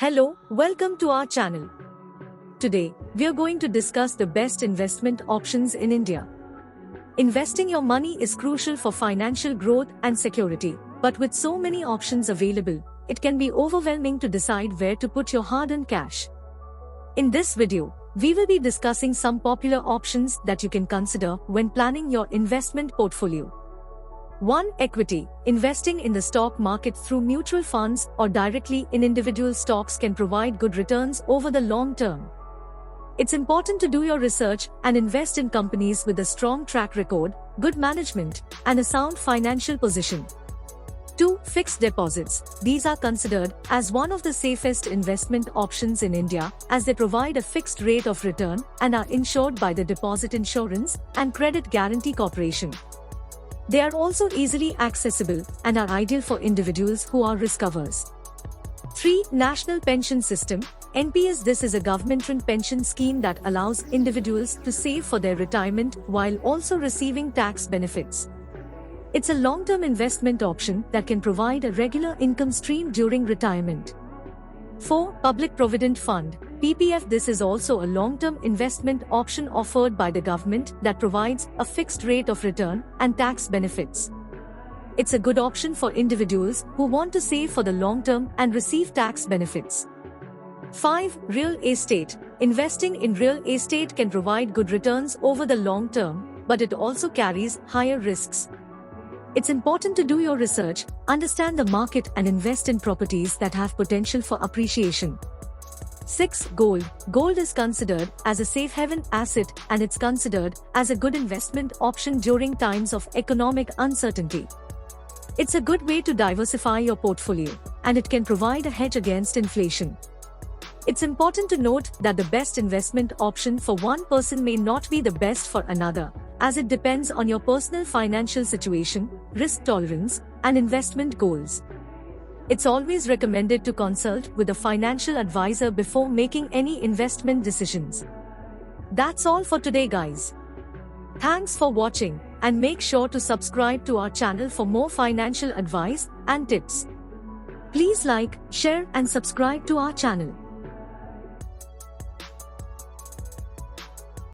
Hello, welcome to our channel. Today, we are going to discuss the best investment options in India. Investing your money is crucial for financial growth and security, but with so many options available, it can be overwhelming to decide where to put your hard-earned cash. In this video, we will be discussing some popular options that you can consider when planning your investment portfolio. 1. Equity. Investing in the stock market through mutual funds or directly in individual stocks can provide good returns over the long term. It's important to do your research and invest in companies with a strong track record, good management, and a sound financial position. 2. Fixed deposits. These are considered as one of the safest investment options in India as they provide a fixed rate of return and are insured by the Deposit Insurance and Credit Guarantee Corporation. They are also easily accessible and are ideal for individuals who are risk-averse. 3. National Pension System (NPS). This is a government-run pension scheme that allows individuals to save for their retirement while also receiving tax benefits. It's a long-term investment option that can provide a regular income stream during retirement. 4. Public Provident Fund (PPF). This is also a long-term investment option offered by the government that provides a fixed rate of return and tax benefits. It's a good option for individuals who want to save for the long term and receive tax benefits. 5. Real estate. Investing in real estate can provide good returns over the long term, but it also carries higher risks. It's important to do your research, understand the market, and invest in properties that have potential for appreciation. 6. Gold. Gold is considered as a safe haven asset, and it's considered as a good investment option during times of economic uncertainty. It's a good way to diversify your portfolio, and it can provide a hedge against inflation. It's important to note that the best investment option for one person may not be the best for another, as it depends on your personal financial situation, risk tolerance, and investment goals. It's always recommended to consult with a financial advisor before making any investment decisions. That's all for today, guys. Thanks for watching, and make sure to subscribe to our channel for more financial advice and tips. Please like, share, and subscribe to our channel.